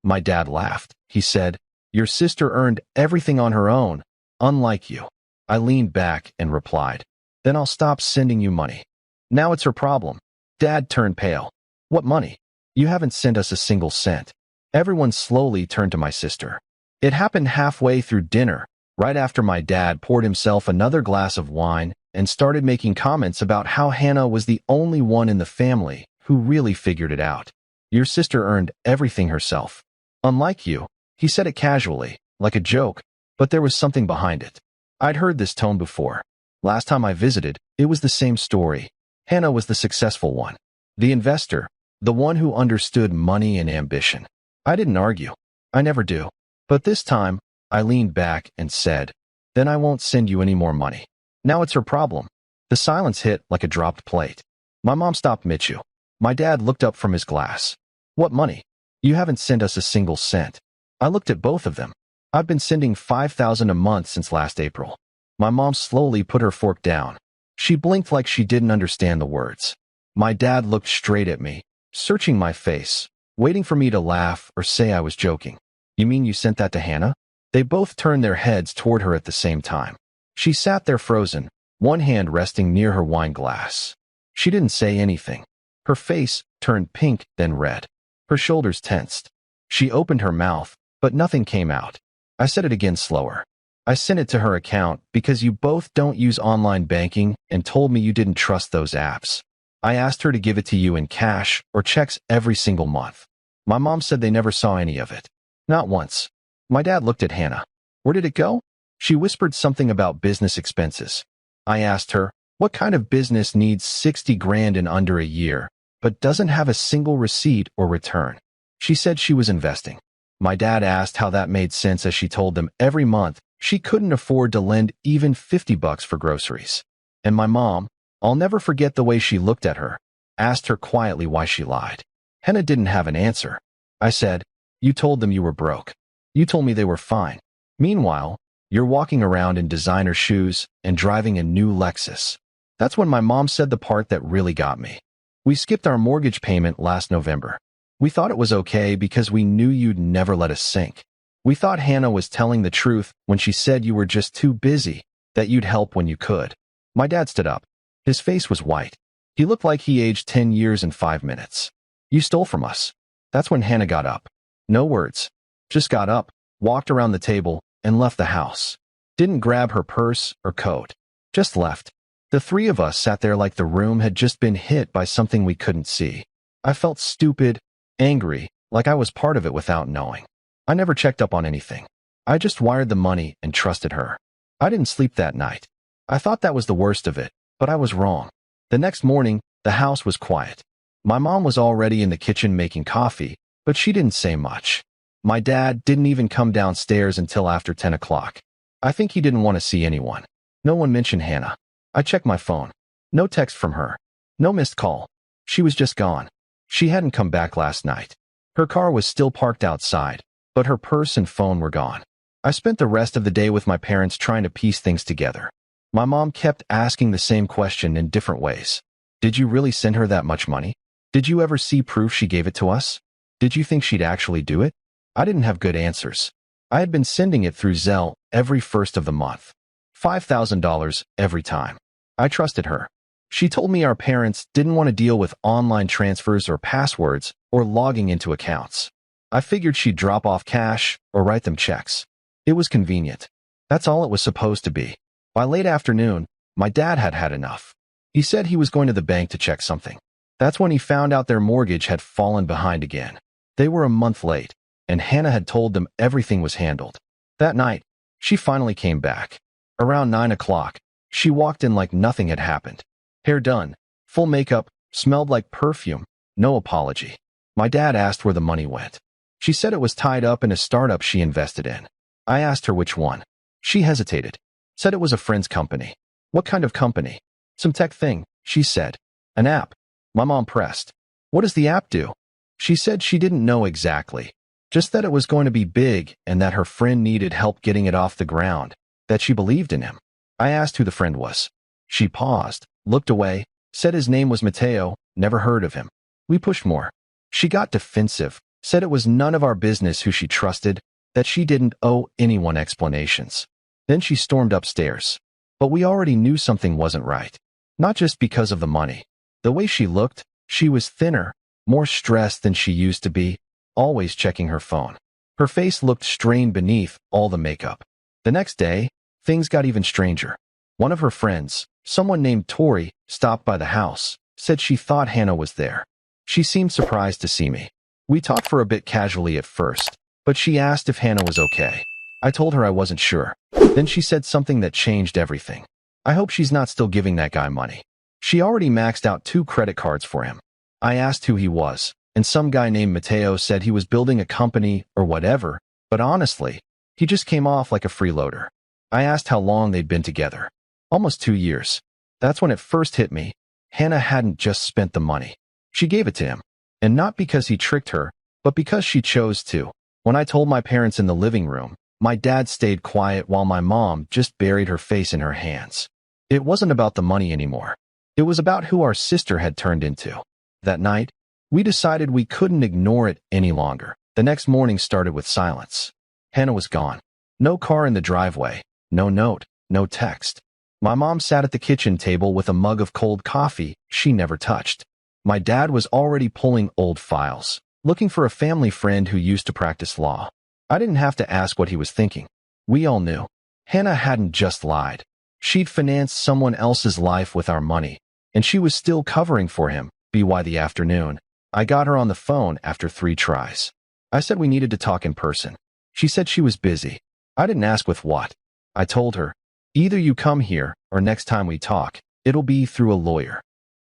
My dad laughed. He said, "Your sister earned everything on her own, unlike you." I leaned back and replied, "Then I'll stop sending you money." "Now it's her problem." Dad turned pale. "What money? You haven't sent us a single cent." Everyone slowly turned to my sister. It happened halfway through dinner, right after my dad poured himself another glass of wine and started making comments about how Hannah was the only one in the family who really figured it out. "Your sister earned everything herself. Unlike you." He said it casually, like a joke, but there was something behind it. I'd heard this tone before. Last time I visited, it was the same story. Hannah was the successful one, the investor, the one who understood money and ambition. I didn't argue. I never do. But this time, I leaned back and said, "Then I won't send you any more money." Now it's her problem. The silence hit like a dropped plate. My mom stopped Michu. My dad looked up from his glass. "What money? You haven't sent us a single cent." I looked at both of them. "I've been sending $5,000 a month since last April." My mom slowly put her fork down. She blinked like she didn't understand the words. My dad looked straight at me, searching my face, waiting for me to laugh or say I was joking. "You mean you sent that to Hannah?" They both turned their heads toward her at the same time. She sat there frozen, one hand resting near her wine glass. She didn't say anything. Her face turned pink, then red. Her shoulders tensed. She opened her mouth, but nothing came out. I said it again slower. "I sent it to her account because you both don't use online banking and told me you didn't trust those apps. I asked her to give it to you in cash or checks every single month. My mom said they never saw any of it. Not once." My dad looked at Hannah. "Where did it go?" She whispered something about business expenses. I asked her, "What kind of business needs 60 grand in under a year, but doesn't have a single receipt or return?" She said she was investing. My dad asked how that made sense as she told them every month she couldn't afford to lend even $50 for groceries. And my mom, I'll never forget the way she looked at her, asked her quietly why she lied. Hannah didn't have an answer. I said, "You told them you were broke. You told me they were fine. Meanwhile, you're walking around in designer shoes and driving a new Lexus." That's when my mom said the part that really got me. "We skipped our mortgage payment last November. We thought it was okay because we knew you'd never let us sink. We thought Hannah was telling the truth when she said you were just too busy, that you'd help when you could." My dad stood up. His face was white. He looked like he aged 10 years in 5 minutes. "You stole from us." That's when Hannah got up. No words. Just got up, walked around the table, and left the house. Didn't grab her purse or coat. Just left. The three of us sat there like the room had just been hit by something we couldn't see. I felt stupid, angry, like I was part of it without knowing. I never checked up on anything. I just wired the money and trusted her. I didn't sleep that night. I thought that was the worst of it, but I was wrong. The next morning, the house was quiet. My mom was already in the kitchen making coffee, but she didn't say much. My dad didn't even come downstairs until after 10 o'clock. I think he didn't want to see anyone. No one mentioned Hannah. I checked my phone. No text from her. No missed call. She was just gone. She hadn't come back last night. Her car was still parked outside, but her purse and phone were gone. I spent the rest of the day with my parents trying to piece things together. My mom kept asking the same question in different ways. "Did you really send her that much money? Did you ever see proof she gave it to us? Did you think she'd actually do it?" I didn't have good answers. I had been sending it through Zelle every first of the month. $5,000 every time. I trusted her. She told me our parents didn't want to deal with online transfers or passwords or logging into accounts. I figured she'd drop off cash or write them checks. It was convenient. That's all it was supposed to be. By late afternoon, my dad had had enough. He said he was going to the bank to check something. That's when he found out their mortgage had fallen behind again. They were a month late, and Hannah had told them everything was handled. That night, she finally came back. Around 9 o'clock, she walked in like nothing had happened. Hair done, full makeup, smelled like perfume, no apology. My dad asked where the money went. She said it was tied up in a startup she invested in. I asked her which one. She hesitated. Said it was a friend's company. What kind of company? Some tech thing, she said. An app. My mom pressed. What does the app do? She said she didn't know exactly. Just that it was going to be big and that her friend needed help getting it off the ground, that she believed in him. I asked who the friend was. She paused, looked away, said his name was Mateo, never heard of him. We pushed more. She got defensive, said it was none of our business who she trusted, that she didn't owe anyone explanations. Then she stormed upstairs. But we already knew something wasn't right. Not just because of the money. The way she looked, she was thinner, more stressed than she used to be, always checking her phone. Her face looked strained beneath all the makeup. The next day, things got even stranger. One of her friends, someone named Tori, stopped by the house, said she thought Hannah was there. She seemed surprised to see me. We talked for a bit casually at first, but she asked if Hannah was okay. I told her I wasn't sure. Then she said something that changed everything. I hope she's not still giving that guy money. She already maxed out 2 credit cards for him. I asked who he was, and some guy named Mateo said he was building a company or whatever, but honestly, he just came off like a freeloader. I asked how long they'd been together. Almost 2 years. That's when it first hit me. Hannah hadn't just spent the money. She gave it to him. And not because he tricked her, but because she chose to. When I told my parents in the living room, my dad stayed quiet while my mom just buried her face in her hands. It wasn't about the money anymore. It was about who our sister had turned into. That night, we decided we couldn't ignore it any longer. The next morning started with silence. Hannah was gone. No car in the driveway, no note, no text. My mom sat at the kitchen table with a mug of cold coffee she never touched. My dad was already pulling old files, looking for a family friend who used to practice law. I didn't have to ask what he was thinking. We all knew. Hannah hadn't just lied. She'd financed someone else's life with our money, and she was still covering for him. By the afternoon, I got her on the phone after 3 tries. I said we needed to talk in person. She said she was busy. I didn't ask with what. I told her, either you come here or next time we talk, it'll be through a lawyer.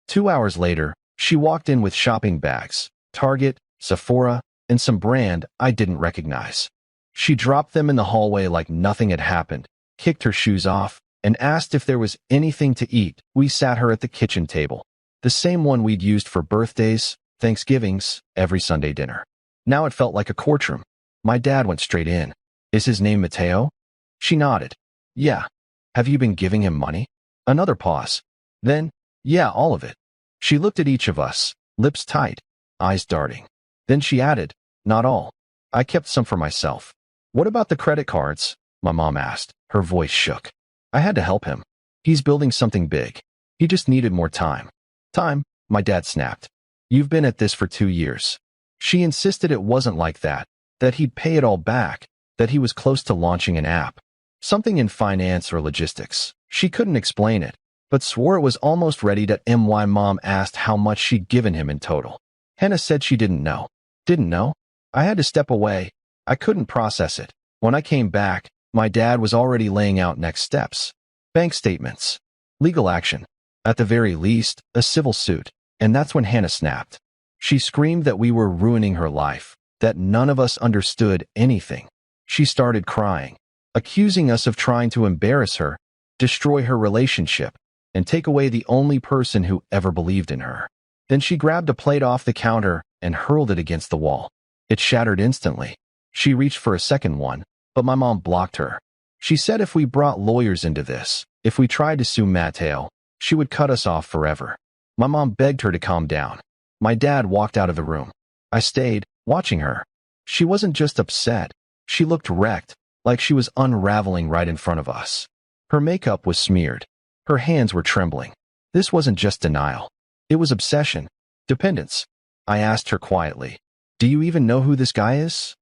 2 hours later, she walked in with shopping bags, Target, Sephora, and some brand I didn't recognize. She dropped them in the hallway like nothing had happened, kicked her shoes off, and asked if there was anything to eat. We sat her at the kitchen table, the same one we'd used for birthdays, Thanksgivings, every Sunday dinner. Now it felt like a courtroom. My dad went straight in. Is his name Mateo? She nodded. Yeah. Have you been giving him money? Another pause. Then, yeah, all of it. She looked at each of us, lips tight, eyes darting. Then she added, not all. I kept some for myself. What about the credit cards? My mom asked. Her voice shook. I had to help him. He's building something big. He just needed more time. Time, my dad snapped. You've been at this for 2 years. She insisted it wasn't like that he'd pay it all back, that he was close to launching an app. Something in finance or logistics. She couldn't explain it, but swore it was almost ready to my mom asked how much she'd given him in total. Hannah said she didn't know. Didn't know? I had to step away. I couldn't process it. When I came back, my dad was already laying out next steps. Bank statements. Legal action. At the very least, a civil suit. And that's when Hannah snapped. She screamed that we were ruining her life, that none of us understood anything. She started crying, accusing us of trying to embarrass her, destroy her relationship, and take away the only person who ever believed in her. Then she grabbed a plate off the counter and hurled it against the wall. It shattered instantly. She reached for a second one, but my mom blocked her. She said if we brought lawyers into this, if we tried to sue Mateo, she would cut us off forever. My mom begged her to calm down. My dad walked out of the room. I stayed, watching her. She wasn't just upset. She looked wrecked, like she was unraveling right in front of us. Her makeup was smeared. Her hands were trembling. This wasn't just denial. It was obsession. Dependence. I asked her quietly, do you even know who this guy is?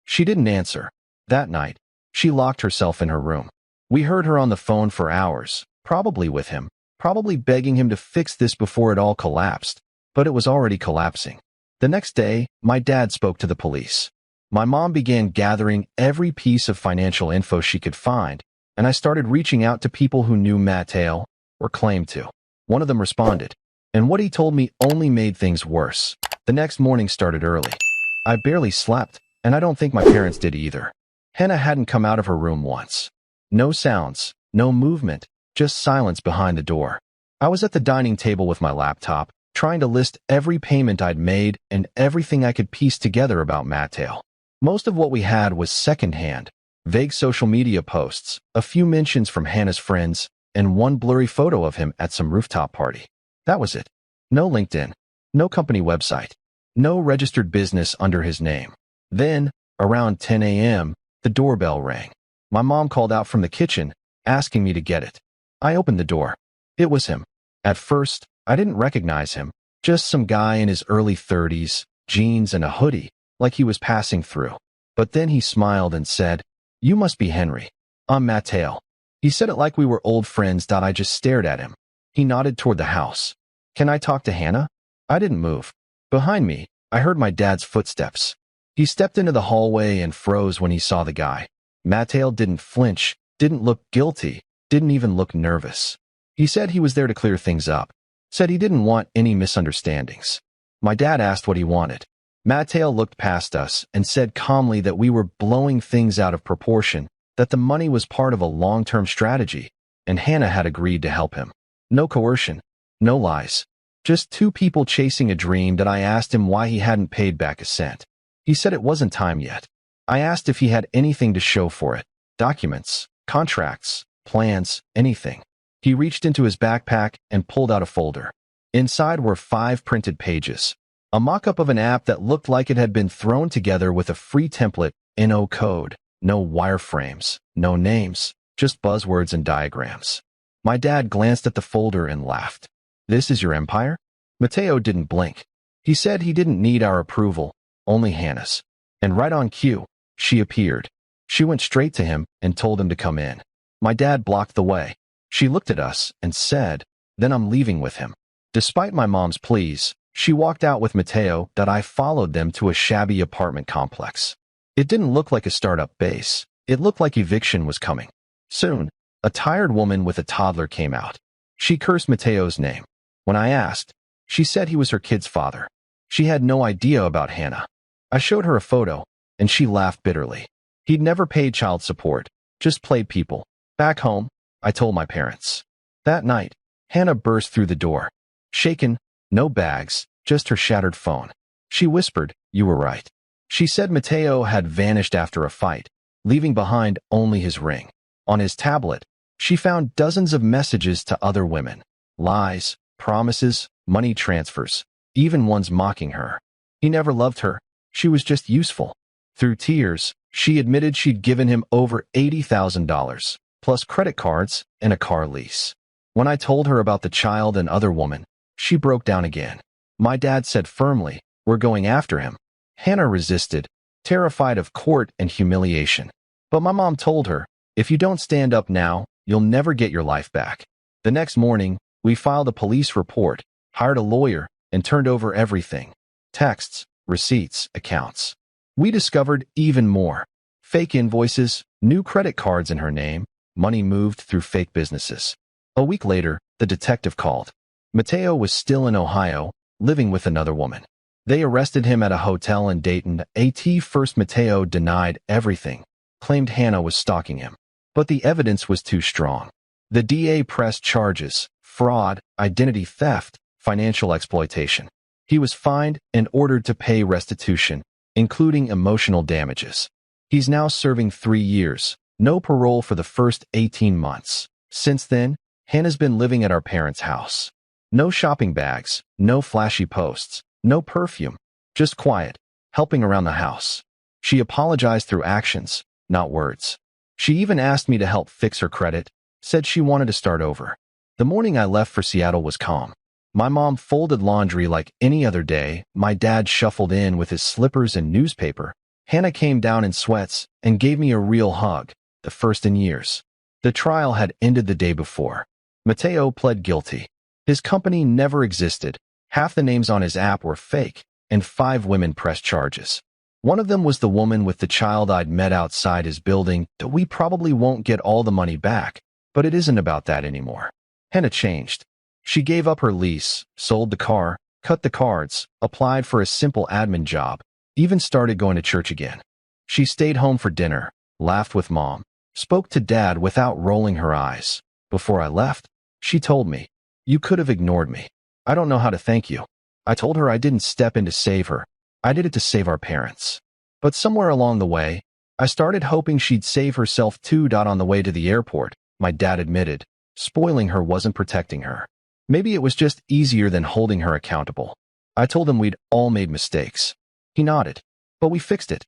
She didn't answer. That night, she locked herself in her room. We heard her on the phone for hours, probably with him, probably begging him to fix this before it all collapsed. But it was already collapsing. The next day, my dad spoke to the police. My mom began gathering every piece of financial info she could find, and I started reaching out to people who knew Mateo, or claimed to. One of them responded, and what he told me only made things worse. The next morning started early. I barely slept, and I don't think my parents did either. Hannah hadn't come out of her room once. No sounds, no movement, just silence behind the door. I was at the dining table with my laptop, trying to list every payment I'd made and everything I could piece together about Mateo. Most of what we had was secondhand, vague social media posts, a few mentions from Hannah's friends, and one blurry photo of him at some rooftop party. That was it. No LinkedIn, no company website, no registered business under his name. Then, around 10 a.m., the doorbell rang. My mom called out from the kitchen, asking me to get it. I opened the door. It was him. At first, I didn't recognize him, just some guy in his early 30s, jeans and a hoodie, like he was passing through. But then he smiled and said, "You must be Henry. I'm Mateo." He said it like we were old friends. I just stared at him. He nodded toward the house. "Can I talk to Hannah?" I didn't move. Behind me, I heard my dad's footsteps. He stepped into the hallway and froze when he saw the guy. Mateo didn't flinch, didn't look guilty, didn't even look nervous. He said he was there to clear things up, said he didn't want any misunderstandings. My dad asked what he wanted. Mateo looked past us and said calmly that we were blowing things out of proportion, that the money was part of a long-term strategy, and Hannah had agreed to help him. No coercion, no lies. Just two people chasing a dream. That I asked him why he hadn't paid back a cent. He said it wasn't time yet. I asked if he had anything to show for it. Documents, contracts, plans, anything. He reached into his backpack and pulled out a folder. Inside were 5 printed pages. A mock-up of an app that looked like it had been thrown together with a free template, no code, no wireframes, no names, just buzzwords and diagrams. My dad glanced at the folder and laughed. "This is your empire?" Mateo didn't blink. He said he didn't need our approval, only Hannah's. And right on cue, she appeared. She went straight to him and told him to come in. My dad blocked the way. She looked at us and said, "Then I'm leaving with him." Despite my mom's pleas, she walked out with Mateo. That I followed them to a shabby apartment complex. It didn't look like a startup base. It looked like eviction was coming. Soon, a tired woman with a toddler came out. She cursed Mateo's name. When I asked, she said he was her kid's father. She had no idea about Hannah. I showed her a photo, and she laughed bitterly. He'd never paid child support, just played people. Back home, I told my parents. That night, Hannah burst through the door. Shaken, no bags, just her shattered phone. She whispered, "You were right." She said Mateo had vanished after a fight, leaving behind only his ring. On his tablet, she found dozens of messages to other women. Lies, promises, money transfers, even ones mocking her. He never loved her. She was just useful. Through tears, she admitted she'd given him over $80,000, plus credit cards and a car lease. When I told her about the child and other woman, she broke down again. My dad said firmly, "We're going after him." Hannah resisted, terrified of court and humiliation. But my mom told her, "If you don't stand up now, you'll never get your life back." The next morning, we filed a police report, hired a lawyer, and turned over everything. Texts, receipts, accounts. We discovered even more. Fake invoices, new credit cards in her name, money moved through fake businesses. A week later, the detective called. Mateo was still in Ohio, living with another woman. They arrested him at a hotel in Dayton. At first, Mateo denied everything, claimed Hannah was stalking him. But the evidence was too strong. The DA pressed charges: fraud, identity theft, financial exploitation. He was fined and ordered to pay restitution, including emotional damages. He's now serving 3 years, no parole for the first 18 months. Since then, Hannah's been living at our parents' house. No shopping bags, no flashy posts, no perfume, just quiet, helping around the house. She apologized through actions, not words. She even asked me to help fix her credit, said she wanted to start over. The morning I left for Seattle was calm. My mom folded laundry like any other day. My dad shuffled in with his slippers and newspaper. Hannah came down in sweats and gave me a real hug, the first in years. The trial had ended the day before. Mateo pled guilty. His company never existed. Half the names on his app were fake, and 5 women pressed charges. One of them was the woman with the child I'd met outside his building. We probably won't get all the money back, but it isn't about that anymore. Hannah changed. She gave up her lease, sold the car, cut the cards, applied for a simple admin job, even started going to church again. She stayed home for dinner, laughed with mom, spoke to dad without rolling her eyes. Before I left, she told me, "You could have ignored me. I don't know how to thank you." I told her I didn't step in to save her. I did it to save our parents. But somewhere along the way, I started hoping she'd save herself too. On the way to the airport, my dad admitted, spoiling her wasn't protecting her. Maybe it was just easier than holding her accountable. I told him we'd all made mistakes. He nodded. But we fixed it.